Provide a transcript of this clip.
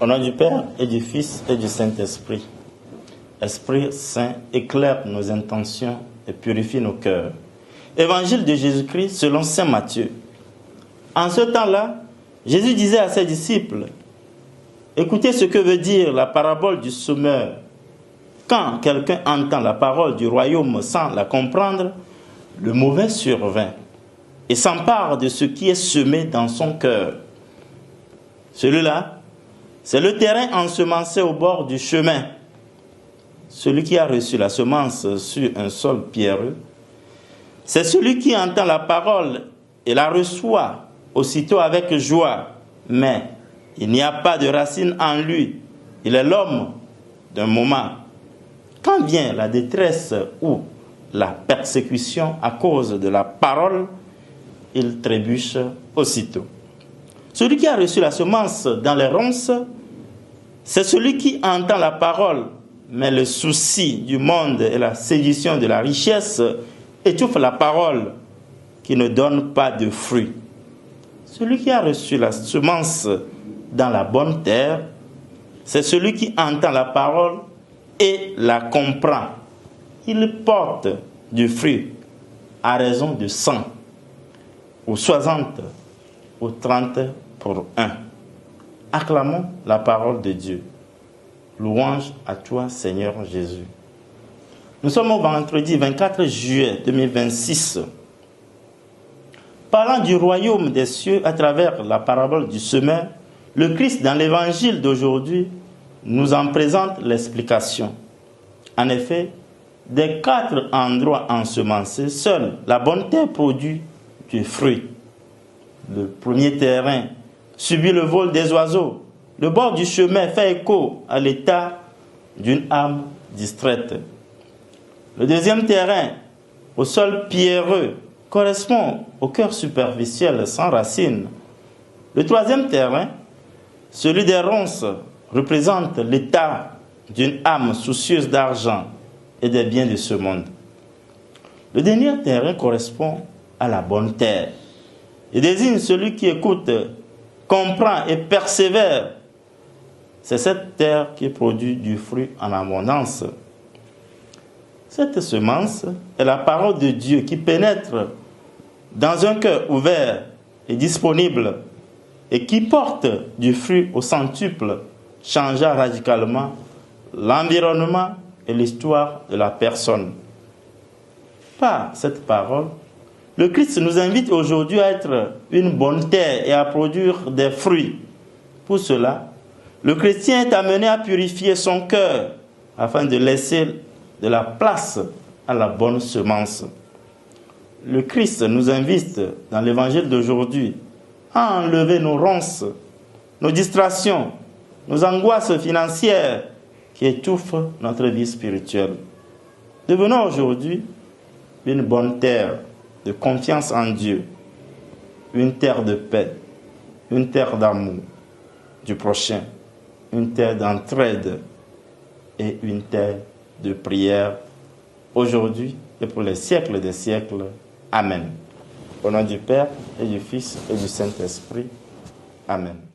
Au nom du Père et du Fils et du Saint-Esprit. Esprit Saint, éclaire nos intentions et purifie nos cœurs. Évangile de Jésus-Christ selon saint Matthieu. En ce temps-là, Jésus disait à ses disciples, « Écoutez ce que veut dire la parabole du semeur. Quand quelqu'un entend la parole du royaume sans la comprendre, le mauvais survint et s'empare de ce qui est semé dans son cœur. Celui-là, c'est le terrain ensemencé au bord du chemin. Celui qui a reçu la semence sur un sol pierreux, c'est celui qui entend la parole et la reçoit aussitôt avec joie, mais il n'y a pas de racine en lui. Il est l'homme d'un moment. Quand vient la détresse ou la persécution à cause de la parole, il trébuche aussitôt. Celui qui a reçu la semence dans les ronces, c'est celui qui entend la parole, mais le souci du monde et la séduction de la richesse étouffent la parole qui ne donne pas de fruits. Celui qui a reçu la semence dans la bonne terre, c'est celui qui entend la parole et la comprend. Il porte du fruit à raison de 100, ou 60, ou 30 pour 1. Acclamons la parole de Dieu. Louange à toi, Seigneur Jésus. Nous sommes au vendredi 24 juillet 2026. Parlant du royaume des cieux à travers la parabole du semeur, le Christ, dans l'évangile d'aujourd'hui, nous en présente l'explication. En effet, des 4 endroits ensemencés, seule la bonne terre produit du fruit. Le premier terrain subit le vol des oiseaux. Le bord du chemin fait écho à l'état d'une âme distraite. Le deuxième terrain, au sol pierreux, correspond au cœur superficiel sans racines. Le troisième terrain, celui des ronces, représente l'état d'une âme soucieuse d'argent et des biens de ce monde. Le dernier terrain correspond à la bonne terre. Il désigne celui qui écoute, comprend et persévère. C'est cette terre qui produit du fruit en abondance. Cette semence est la parole de Dieu qui pénètre dans un cœur ouvert et disponible et qui porte du fruit au centuple, changeant radicalement l'environnement et l'histoire de la personne. Par cette parole, le Christ nous invite aujourd'hui à être une bonne terre et à produire des fruits. Pour cela, le chrétien est amené à purifier son cœur afin de laisser de la place à la bonne semence. Le Christ nous invite dans l'évangile d'aujourd'hui à enlever nos ronces, nos distractions, nos angoisses financières qui étouffent notre vie spirituelle. Devenons aujourd'hui une bonne terre de confiance en Dieu, une terre de paix, une terre d'amour du prochain, une terre d'entraide et une terre de prière aujourd'hui et pour les siècles des siècles. Amen. Au nom du Père et du Fils et du Saint-Esprit. Amen.